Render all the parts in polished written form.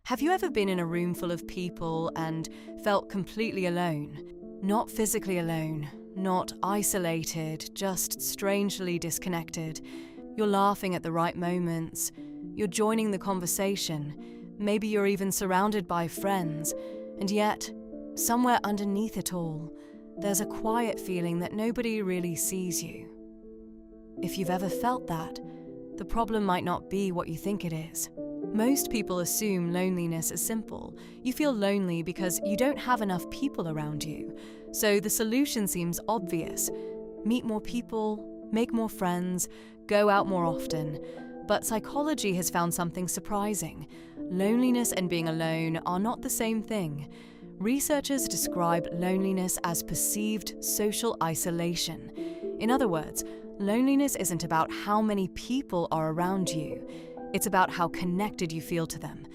Have you ever been in a room full of people and felt completely alone? Not physically alone, not isolated, just strangely disconnected. You're laughing at the right moments. You're joining the conversation. Maybe you're even surrounded by friends. And yet, somewhere underneath it all, there's a quiet feeling that nobody really sees you. If you've ever felt that, the problem might not be what you think it is. Most people assume loneliness is simple. You feel lonely because you don't have enough people around you. So the solution seems obvious. Meet more people, make more friends, go out more often. But psychology has found something surprising. Loneliness and being alone are not the same thing. Researchers describe loneliness as perceived social isolation. In other words, loneliness isn't about how many people are around you. It's about how connected you feel to them.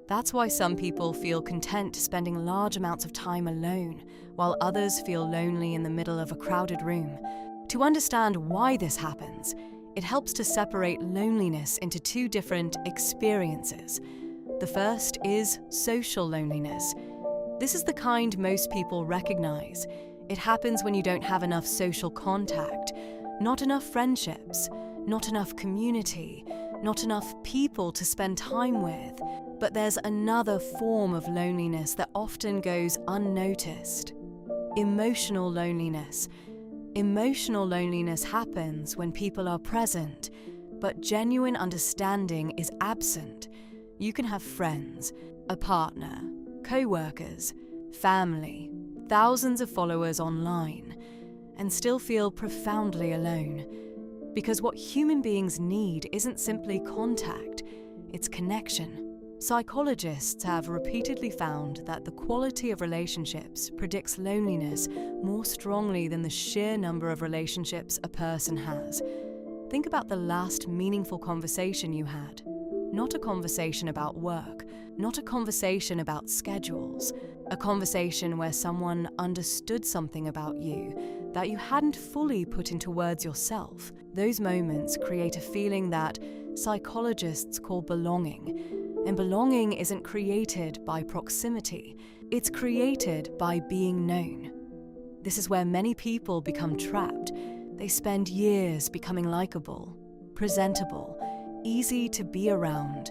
That's why some people feel content spending large amounts of time alone, while others feel lonely in the middle of a crowded room. To understand why this happens, it helps to separate loneliness into two different experiences. The first is social loneliness. This is the kind most people recognize. It happens when you don't have enough social contact, not enough friendships, not enough community, not enough people to spend time with. But there's another form of loneliness that often goes unnoticed. Emotional loneliness. Emotional loneliness happens when people are present, but genuine understanding is absent. You can have friends, a partner, co-workers, family, thousands of followers online, and still feel profoundly alone. Because what human beings need isn't simply contact, it's connection. Psychologists have repeatedly found that the quality of relationships predicts loneliness more strongly than the sheer number of relationships a person has. Think about the last meaningful conversation you had. Not a conversation about work, not a conversation about schedules, a conversation where someone understood something about you that you hadn't fully put into words yourself. Those moments create a feeling that psychologists call belonging. And belonging isn't created by proximity, it's created by being known. This is where many people become trapped. They spend years becoming likable, presentable, easy to be around.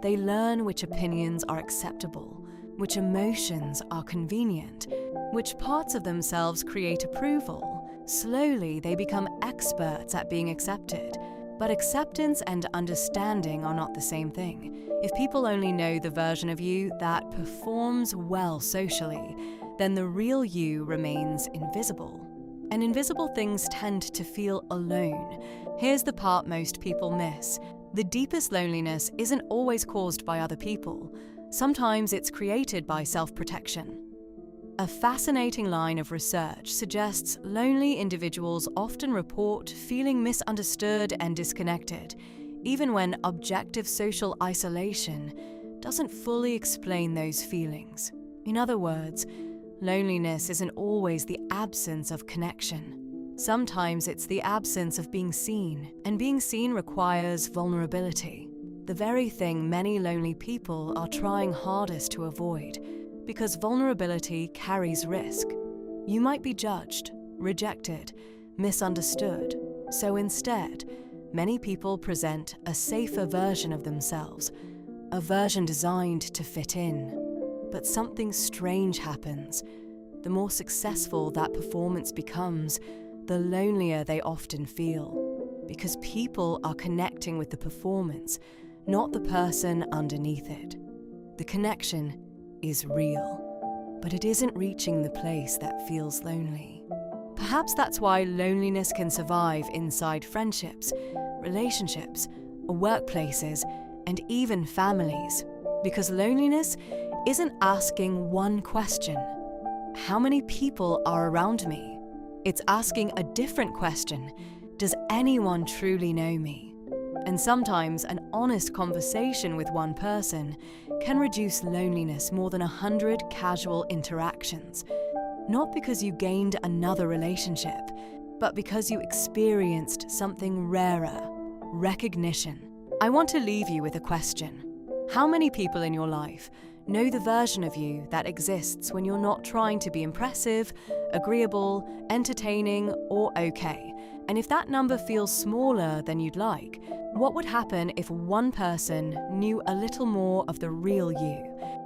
They learn which opinions are acceptable, which emotions are convenient, which parts of themselves create approval. Slowly, they become experts at being accepted. But acceptance and understanding are not the same thing. If people only know the version of you that performs well socially, then the real you remains invisible. And invisible things tend to feel alone. Here's the part most people miss. The deepest loneliness isn't always caused by other people. Sometimes it's created by self-protection. A fascinating line of research suggests lonely individuals often report feeling misunderstood and disconnected, even when objective social isolation doesn't fully explain those feelings. In other words, loneliness isn't always the absence of connection. Sometimes it's the absence of being seen, and being seen requires vulnerability, the very thing many lonely people are trying hardest to avoid. Because vulnerability carries risk. You might be judged, rejected, misunderstood. So instead, many people present a safer version of themselves, a version designed to fit in. But something strange happens. The more successful that performance becomes, the lonelier they often feel. Because people are connecting with the performance, not the person underneath it. The connection is real, but it isn't reaching the place that feels lonely. Perhaps that's why loneliness can survive inside friendships, relationships, workplaces, and even families. Because loneliness isn't asking one question: how many people are around me? It's asking a different question: does anyone truly know me? And sometimes an honest conversation with one person can reduce loneliness more than 100 casual interactions. Not because you gained another relationship, but because you experienced something rarer: recognition. I want to leave you with a question. How many people in your life know the version of you that exists when you're not trying to be impressive, agreeable, entertaining, or okay? And if that number feels smaller than you'd like, what would happen if one person knew a little more of the real you?